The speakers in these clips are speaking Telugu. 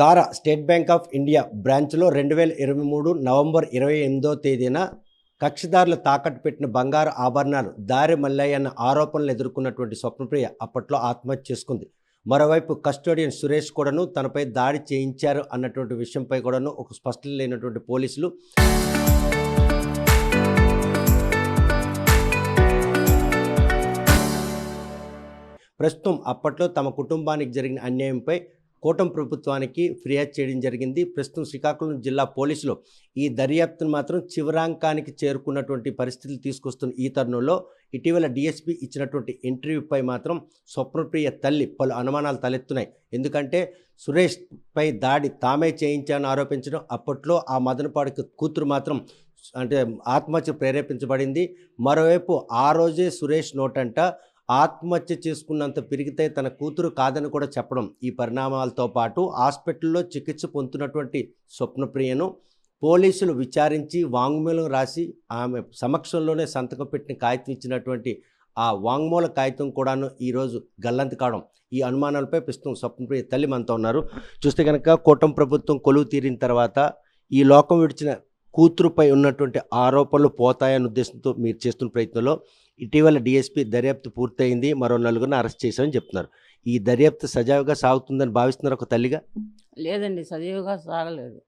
గారా స్టేట్ బ్యాంక్ ఆఫ్ ఇండియా బ్రాంచ్లో 2023 నవంబర్ 28వ తేదీన కక్షిదారులు తాకట్టు పెట్టిన బంగారు ఆభరణాలు దారి మల్లయ్యన్న ఆరోపణలు ఎదుర్కొన్నటువంటి స్వప్నప్రియ అప్పట్లో ఆత్మహత్య చేసుకుంది. మరోవైపు కస్టోడియన్ సురేష్ కూడాను తనపై దాడి చేయించారు అన్నటువంటి విషయంపై కూడాను ఒక స్పష్టత లేనటువంటి పోలీసులు ప్రస్తుతం అప్పట్లో తమ కుటుంబానికి జరిగిన అన్యాయంపై కూటమి ప్రభుత్వానికి ఫిర్యాదు చేయడం జరిగింది. ప్రస్తుతం శ్రీకాకుళం జిల్లా పోలీసులు ఈ దర్యాప్తును మాత్రం చివరాంకానికి చేరుకున్నటువంటి పరిస్థితులు తీసుకొస్తున్న ఈ తరుణంలో ఇటీవల డీఎస్పీ ఇచ్చినటువంటి ఇంటర్వ్యూపై మాత్రం స్వప్నప్రియ తల్లి పలు అనుమానాలు తలెత్తున్నాయి. ఎందుకంటే సురేష్ పై దాడి తామే చేయించాలని ఆరోపించడం, అప్పట్లో ఆ మదనపాడికి కూతురు మాత్రం అంటే ఆత్మహత్య ప్రేరేపించబడింది. మరోవైపు ఆ రోజే సురేష్ నోటంట ఆత్మహత్య చేసుకున్నంత పెరిగితే తన కూతురు కాదని కూడా చెప్పడం, ఈ పరిణామాలతో పాటు హాస్పిటల్లో చికిత్స పొందుతున్నటువంటి స్వప్నప్రియను పోలీసులు విచారించి వాంగ్మూలం రాసి ఆమె సమక్షంలోనే సంతకం పెట్టిన కాగితం ఇచ్చినటువంటి ఆ వాంగ్మూల కాగితం కూడాను ఈరోజు గల్లంతు కావడం, ఈ అనుమానాలపై ప్రస్తుతం స్వప్నప్రియ తల్లి మనతో ఉన్నారు. చూస్తే కనుక కూటమి ప్రభుత్వం కొలువు తీరిన తర్వాత ఈ లోకం విడిచిన కూతురుపై ఉన్నటువంటి ఆరోపణలు పోతాయన్న ఉద్దేశంతో మీరు చేస్తున్న ప్రయత్నంలో ఇటీవల డీఎస్పీ దర్యాప్తు పూర్తయింది, మరో నలుగురిని అరెస్ట్ చేశామని చెప్తున్నారు. ఈ దర్యాప్తు సజావుగా సాగుతుందని భావిస్తున్నారు ఒక తల్లిగా? లేదండి, సజీవుగా సాగలేదు.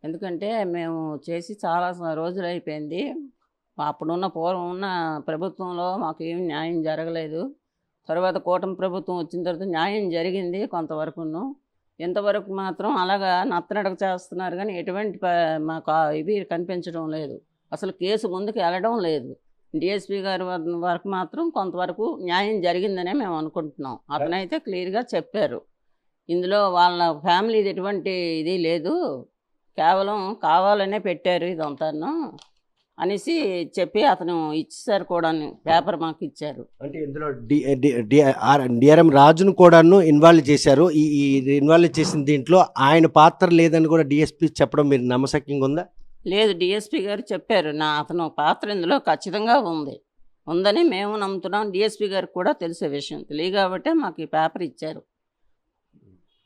ఎందుకంటే మేము చేసి చాలా రోజులు అయిపోయింది. అప్పుడున్న పూర్వం ఉన్న ప్రభుత్వంలో మాకు ఏమి న్యాయం జరగలేదు. తర్వాత కూటమి ప్రభుత్వం వచ్చిన తర్వాత న్యాయం జరిగింది కొంతవరకును. ఇంతవరకు మాత్రం అలాగా నత్తనడక చేస్తున్నారు, కానీ ఎటువంటి మాకు ఇవి కనిపించడం లేదు. అసలు కేసు ముందుకు వెళ్ళడం లేదు. డిఎస్పీ గారి వరకు మాత్రం కొంతవరకు న్యాయం జరిగిందనే మేము అనుకుంటున్నాం. అతనైతే క్లియర్గా చెప్పారు, ఇందులో వాళ్ళ ఫ్యామిలీది ఎటువంటి ఇది లేదు, కేవలం కావాలనే పెట్టారు ఇదంతాను అనేసి చెప్పి అతను ఇచ్చేసారు కూడా, పేపర్ మాకు ఇచ్చారు. అంటే ఇందులో డిఆర్ఎం రాజును కూడాను ఇన్వాల్వ్ చేశారు. ఈ ఇన్వాల్వ్ చేసిన దీంట్లో ఆయన పాత్ర లేదని కూడా డిఎస్పీ చెప్పడం మీరు నమ్మశక్యంగా ఉందా? లేదు, డిఎస్పీ గారు చెప్పారు, అతను పాత్ర ఇందులో ఖచ్చితంగా ఉందని మేము నమ్ముతున్నాం. డిఎస్పీ గారికి కూడా తెలిసే విషయం తెలియ కాబట్టే మాకు ఈ పేపర్ ఇచ్చారు.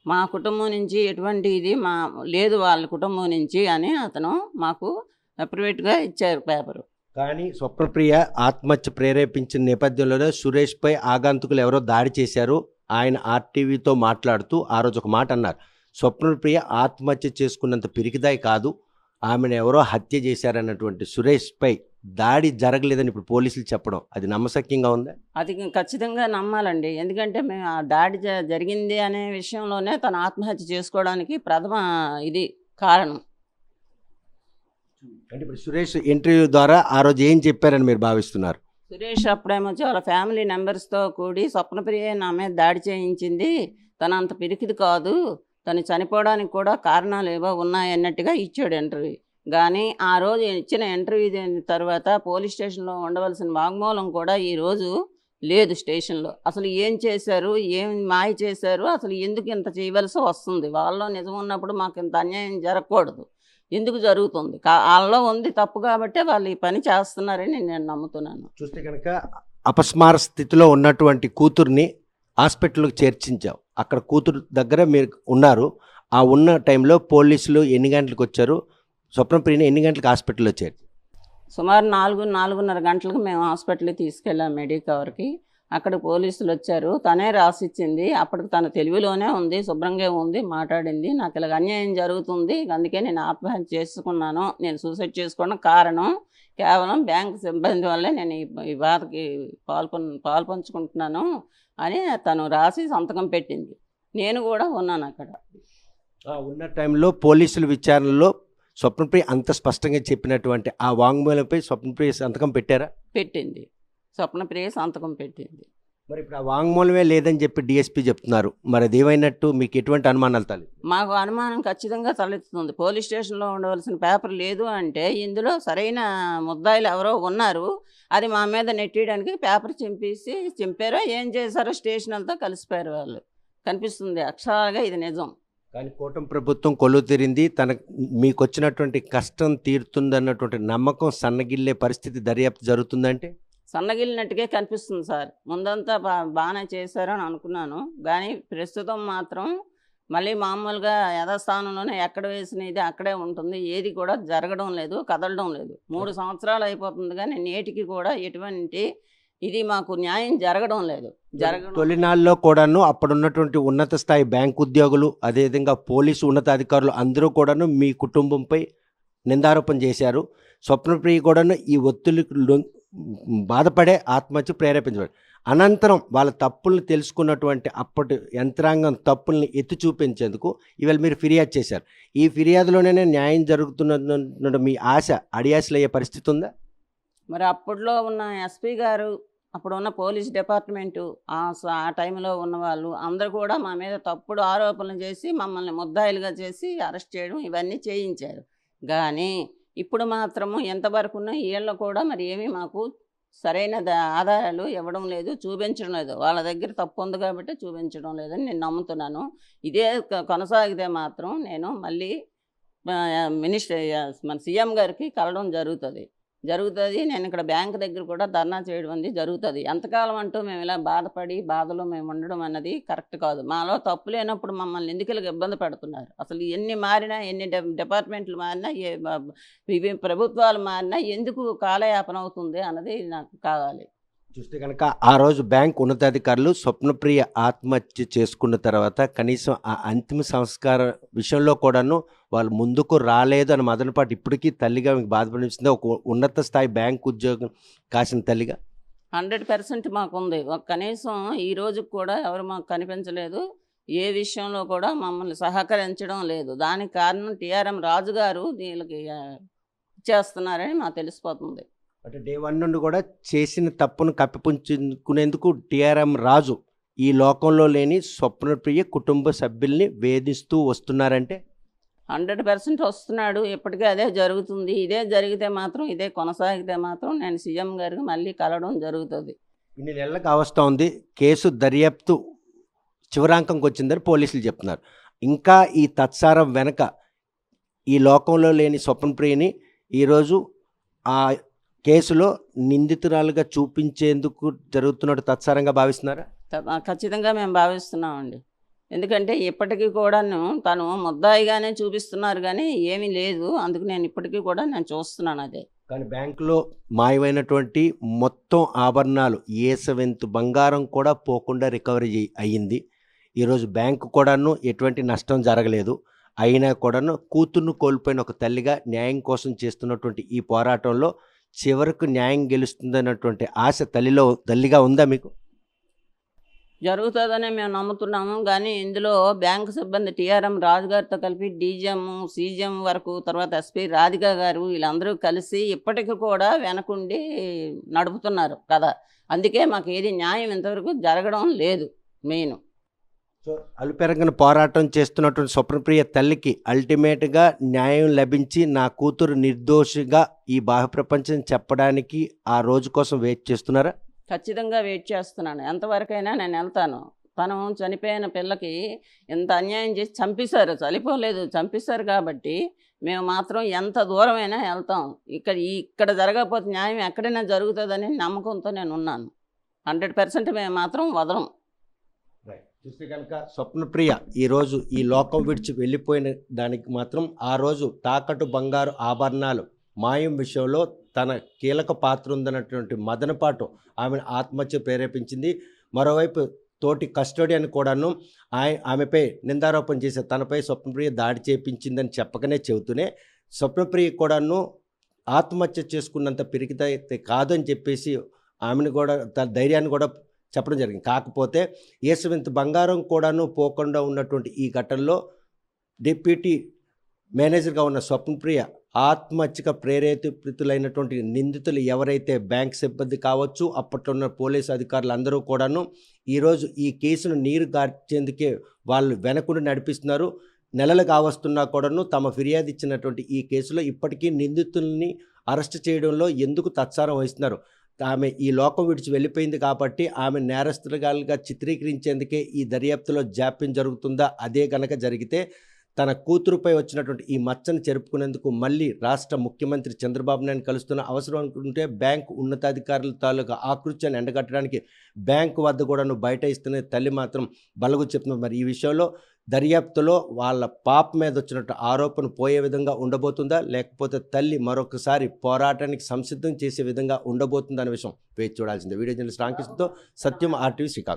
మా కుటుంబం నుంచి ఎటువంటి ఇది లేదు వాళ్ళ కుటుంబం నుంచి అని అతను మాకు అప్రివేట్గా ఇచ్చారు పేపరు. కానీ స్వప్నప్రియ ఆత్మహత్య ప్రేరేపించిన నేపథ్యంలోనే సురేష్పై ఆగంతుకులు ఎవరో దాడి చేశారు. ఆయన ఆర్టీవీతో మాట్లాడుతూ ఆ రోజు ఒక మాట అన్నారు, స్వప్నప్రియ ఆత్మహత్య చేసుకున్నంత పిరికిదాయి కాదు, ఆమెను ఎవరో హత్య చేశారన్నటువంటి సురేష్పై దాడి జరగలేదని ఇప్పుడు పోలీసులు చెప్పడం, అది నమ్మశక్యంగా ఉందా? అది ఖచ్చితంగా నమ్మాలండి. ఎందుకంటే మేము ఆ దాడి జరిగింది అనే విషయంలోనే తను ఆత్మహత్య చేసుకోవడానికి ప్రథమ ఇది కారణం. అంటే ఇప్పుడు సురేష్ ఇంటర్వ్యూ ద్వారా ఆ రోజు ఏం చెప్పారని మీరు భావిస్తున్నారు? సురేష్ అప్పుడేమో వాళ్ళ ఫ్యామిలీ మెంబర్స్తో కూడి స్వప్నప్రియ నా మీద దాడి చేయించింది, తను అంత పిరికిది కాదు, తను చనిపోవడానికి కూడా కారణాలు ఏవో ఉన్నాయన్నట్టుగా ఇచ్చాడు ఇంటర్వ్యూ. కానీ ఆ రోజు ఇచ్చిన ఇంటర్వ్యూ తర్వాత పోలీస్ స్టేషన్లో ఉండవలసిన వాంగ్మూలం కూడా ఈరోజు లేదు స్టేషన్లో. అసలు ఏం చేశారు, ఏం మాయ చేశారు, అసలు ఎందుకు ఇంత చేయవలసి వస్తుంది? వాళ్ళలో నిజం ఉన్నప్పుడు మాకు ఇంత అన్యాయం జరగకూడదు, ఎందుకు జరుగుతుంది? వాళ్ళలో ఉంది తప్పు కాబట్టే వాళ్ళు ఈ పని చేస్తున్నారని నేను నమ్ముతున్నాను. చూస్తే కనుక అపస్మార స్థితిలో ఉన్నటువంటి కూతుర్ని హాస్పిటల్కి చేర్చించావు, అక్కడ కూతురు దగ్గర మీరు ఉన్నారు. ఆ ఉన్న టైంలో పోలీసులు ఎన్ని గంటలకు వచ్చారు? స్వప్నప్రియని ఎన్ని గంటలకు హాస్పిటల్లో చేర్చి? సుమారు 4:30 గంటలకు మేము హాస్పిటల్కి తీసుకెళ్ళాం మెడికవర్కి. అక్కడ పోలీసులు వచ్చారు, తనే రాసిచ్చింది. అప్పటికి తన తెలివిలోనే ఉంది, శుభ్రంగా ఉంది, మాట్లాడింది. నాకు ఇలాగ అన్యాయం జరుగుతుంది, అందుకే నేను ఆత్మహత్య చేసుకున్నాను, నేను సూసైడ్ చేసుకోవడం కారణం కేవలం బ్యాంక్ సిబ్బంది వల్లే నేను ఈ బాధకి పాల్పంచుకుంటున్నాను అని తను రాసి సంతకం పెట్టింది. నేను కూడా ఉన్నాను అక్కడ. ఉన్న టైంలో పోలీసుల విచారణలో స్వప్నప్రియ అంత స్పష్టంగా చెప్పినటువంటి ఆ వాంగ్మూలంపై స్వప్నప్రియ సంతకం పెట్టారా? పెట్టింది, స్వప్నప్రియ సంతకం పెట్టింది. మరి ఇప్పుడు ఆ వాంగ్మూలమే లేదని చెప్పి డిఎస్పీ చెప్తున్నారు, మరి అది ఏమైనట్టు? మీకు ఎటువంటి అనుమానాలు తల్లి? మాకు అనుమానం ఖచ్చితంగా తలెత్తుతుంది. పోలీస్ స్టేషన్లో ఉండవలసిన పేపర్ లేదు అంటే ఇందులో సరైన ముద్దాయిలు ఎవరో ఉన్నారు, అది మా మీద నెట్టేయడానికి పేపర్ చింపారో ఏం చేశారో స్టేషన్ అంతా కలిసిపోయారు వాళ్ళు. కనిపిస్తుంది అక్షరాలుగా ఇది నిజం. కానీ కూటమి ప్రభుత్వం కొలువు తీరింది, మీకు వచ్చినటువంటి కష్టం తీరుతుందన్నటువంటి నమ్మకం సన్నగిల్లే పరిస్థితి దర్యాప్తు జరుగుతుందంటే సన్నగిలినట్టుగా కనిపిస్తుంది సార్. ముందంతా బాగానే చేశారని అనుకున్నాను, కానీ ప్రస్తుతం మాత్రం మళ్ళీ మామూలుగా యథాస్థానంలోనే ఎక్కడ వేసినది అక్కడే ఉంటుంది. ఏది కూడా జరగడం లేదు, కదలడం లేదు. 3 సంవత్సరాలు అయిపోతుంది గానీ నేటికి కూడా ఎటువంటి ఇది మాకు న్యాయం జరగడం లేదు. జరగడం తొలినాళ్ళలో కూడాను అప్పుడున్నటువంటి ఉన్నత స్థాయి బ్యాంక్ ఉద్యోగులు, అదేవిధంగా పోలీసు ఉన్నతాధికారులు అందరూ కూడాను మీ కుటుంబంపై నిందారోపణ చేశారు. స్వప్నప్రియ కూడాను ఈ ఒత్తిడికి బాధపడే ఆత్మహత్య ప్రేరేపించబడి అనంతరం వాళ్ళ తప్పుల్ని తెలుసుకున్నటువంటి అప్పటి యంత్రాంగం తప్పుల్ని ఎత్తి చూపించేందుకు ఇవాళ మీరు ఫిర్యాదు చేశారు. ఈ ఫిర్యాదులోనే న్యాయం జరుగుతున్న మీ ఆశ అడియాసలయ్యే పరిస్థితి ఉందా? మరి అప్పట్లో ఉన్న ఎస్పీ గారు, అప్పుడున్న పోలీస్ డిపార్ట్మెంటు, ఆ టైంలో ఉన్నవాళ్ళు అందరూ కూడా మా మీద తప్పుడు ఆరోపణలు చేసి మమ్మల్ని ముద్దాయిలుగా చేసి అరెస్ట్ చేయడం ఇవన్నీ చేయించారు. కానీ ఇప్పుడు మాత్రము ఎంతవరకున్న వీళ్ళు కూడా మరి ఏమీ మాకు సరైన ఆధారాలు ఇవ్వడం లేదు, చూపించడం లేదు. వాళ్ళ దగ్గర తప్పు ఉంది కాబట్టి చూపించడం లేదని నేను నమ్ముతున్నాను. ఇదే కొనసాగితే మాత్రం నేను మళ్ళీ మన సీఎం గారికి కలవడం జరుగుతుంది. నేను ఇక్కడ బ్యాంక్ దగ్గర కూడా ధర్నా చేయడం అనేది జరుగుతుంది. ఎంతకాలం అంటూ మేము ఇలా బాధపడి బాధలో మేము ఉండడం అన్నది కరెక్ట్ కాదు. మాలో తప్పు లేనప్పుడు మమ్మల్ని ఎందుకు ఇలా ఇబ్బంది పెడుతున్నారు? అసలు ఎన్ని మారినా, ఎన్ని డిపార్ట్మెంట్లు మారినా, ప్రభుత్వాలు మారినా ఎందుకు కాలయాపన అవుతుంది అన్నది నాకు కావాలి. చూస్తే కనుక ఆ రోజు బ్యాంక్ ఉన్నతాధికారులు స్వప్నప్రియ ఆత్మహత్య చేసుకున్న తర్వాత కనీసం ఆ అంతిమ సంస్కార విషయంలో కూడాను వాళ్ళు ముందుకు రాలేదు అని మదనపాటు ఇప్పటికీ తల్లిగా మీకు బాధపడిస్తుంది. ఒక ఉన్నత స్థాయి బ్యాంక్ ఉద్యోగం కాసిన తల్లిగా 100% మాకుంది. కనీసం ఈ రోజుకి కూడా ఎవరు మాకు కనిపించలేదు. ఏ విషయంలో కూడా మమ్మల్ని సహకరించడం లేదు. దానికి కారణం టీఆర్ఎం రాజు గారు వీళ్ళకి ఇచ్చేస్తున్నారని మాకు తెలిసిపోతుంది. అంటే డే 1 నుండి కూడా చేసిన తప్పును కప్పిపుచ్చుకునేందుకు టీఆర్ఎం రాజు ఈ లోకంలో లేని స్వప్నప్రియ కుటుంబ సభ్యుల్ని వేధిస్తూ వస్తున్నారంటే 100% వస్తున్నాడు. ఇప్పటికీ అదే జరుగుతుంది. ఇదే జరిగితే మాత్రం, ఇదే కొనసాగితే మాత్రం నేను సీఎం గారికి మళ్ళీ కలవడం జరుగుతుంది. ఇన్ని నెలలకు అవస్థ ఉంది. కేసు దర్యాప్తు చివరాంకంకి వచ్చిందని పోలీసులు చెప్తున్నారు. ఇంకా ఈ తత్సారం వెనక ఈ లోకంలో లేని స్వప్నప్రియని ఈరోజు ఆ కేసులో నిందితురాలుగా చూపించేందుకు జరుగుతున్నట్టు తత్సారంగా భావిస్తున్నారా? ఖచ్చితంగా మేము భావిస్తున్నామండి. ఎందుకంటే ఇప్పటికీ కూడాను తను ముద్దాయిగానే చూపిస్తున్నారు కానీ ఏమీ లేదు. అందుకు నేను ఇప్పటికీ కూడా నేను చూస్తున్నాను అదే. కానీ బ్యాంకులో మాయమైనటువంటి మొత్తం ఆభరణాలు ఏసవెంతు బంగారం కూడా పోకుండా రికవరీ అయ్యింది. ఈరోజు బ్యాంకు కూడాను ఎటువంటి నష్టం జరగలేదు. అయినా కూడాను కూతుర్ను కోల్పోయిన ఒక తల్లిగా న్యాయం కోసం చేస్తున్నటువంటి ఈ పోరాటంలో చివరకు న్యాయం గెలుస్తుందన్నటువంటి ఆశ తల్లిగా ఉందా మీకు? జరుగుతుందని మేము నమ్ముతున్నాము. కానీ ఇందులో బ్యాంకు సిబ్బంది టీఆర్ఎం రాజు గారితో కలిపి డీజీఎం, సీజీఎం వరకు, తర్వాత ఎస్పీ రాధిక గారు వీళ్ళందరూ కలిసి ఇప్పటికీ కూడా వెనకుండి నడుపుతున్నారు కదా. అందుకే మాకు ఏది న్యాయం ఇంతవరకు జరగడం లేదు. మెయిన్ సో అలుపెరగని పోరాటం చేస్తున్నటువంటి స్వప్నప్రియ తల్లికి అల్టిమేట్గా న్యాయం లభించి నా కూతురు నిర్దోషిగా ఈ బాహ్య ప్రపంచం చెప్పడానికి ఆ రోజు కోసం వెయిట్ చేస్తున్నారా? ఖచ్చితంగా వెయిట్ చేస్తున్నాను. ఎంతవరకైనా నేను వెళ్తాను. తను చనిపోయిన పిల్లకి ఎంత అన్యాయం చేసి చంపేశారు, చనిపోలేదు, చంపేశారు. కాబట్టి మేము మాత్రం ఎంత దూరమైనా వెళ్తాం. ఇక్కడ జరగకపోతే న్యాయం ఎక్కడైనా జరుగుతుందని నమ్మకంతో నేను ఉన్నాను. 100% మేము మాత్రం వదలం. చూస్తే కనుక స్వప్నప్రియ ఈరోజు ఈ లోకం విడిచి వెళ్ళిపోయిన దానికి మాత్రం ఆ రోజు తాకట్టు బంగారు ఆభరణాలు మాయం విషయంలో తన కీలక పాత్ర ఉందన్నటువంటి మదనపాటు ఆమెను ఆత్మహత్య ప్రేరేపించింది. మరోవైపు తోటి కస్టోడియన్ కూడాను ఆమెపై నిందారోపణ చేసే తనపై స్వప్నప్రియ దాడి చేయించిందని చెప్పకనే చెబుతూనే స్వప్నప్రియ కూడాను ఆత్మహత్య చేసుకున్నంత పిరికితే కాదని చెప్పేసి ఆమెను కూడా తన ధైర్యాన్ని కూడా చెప్పడం జరిగింది. కాకపోతే ఏసవింత బంగారం కూడాను పోకుండా ఉన్నటువంటి ఈ ఘటనలో డిప్యూటీ మేనేజర్గా ఉన్న స్వప్నప్రియ ఆత్మహత్యగా ప్రేరేపితులైనటువంటి నిందితులు ఎవరైతే బ్యాంక్ సిబ్బంది కావచ్చు, అప్పట్లో ఉన్న పోలీసు అధికారులు అందరూ కూడాను ఈరోజు ఈ కేసును నీరు గార్చేందుకే వాళ్ళు వెనకుండి నడిపిస్తున్నారు. నెలలు కావస్తున్నా కూడాను తమ ఫిర్యాదు ఇచ్చినటువంటి ఈ కేసులో ఇప్పటికీ నిందితుల్ని అరెస్ట్ చేయడంలో ఎందుకు తత్సారం వహిస్తున్నారు? ఆమె ఈ లోకం విడిచి వెళ్ళిపోయింది కాబట్టి ఆమె నేరస్తులుగా చిత్రీకరించేందుకే ఈ దర్యాప్తులో జాప్యం జరుగుతుందా? అదే కనుక జరిగితే తన కూతురుపై వచ్చినటువంటి ఈ మచ్చను చెరుపుకునేందుకు మళ్ళీ రాష్ట్ర ముఖ్యమంత్రి చంద్రబాబు నాయుడు కలుస్తున్న అవసరం అనుకుంటే బ్యాంకు ఉన్నతాధికారుల తాలూకా ఆకృత్యాన్ని ఎండగట్టడానికి బ్యాంకు వద్ద కూడాను బయట ఇస్తున్న తల్లి మాత్రం బలగు చెప్తున్నారు. మరి ఈ విషయంలో దర్యాప్తులో వాళ్ళ పాప మీద వచ్చినట్టు ఆరోపణ పోయే విధంగా ఉండబోతుందా, లేకపోతే తల్లి మరొకసారి పోరాటానికి సంసిద్ధం చేసే విధంగా ఉండబోతుందా అనే విషయం వేచి చూడాల్సిందే. వీడియో జర్నలిస్ట్ రామకృష్ణతో సత్యం, RTV శ్రీకాకుళం.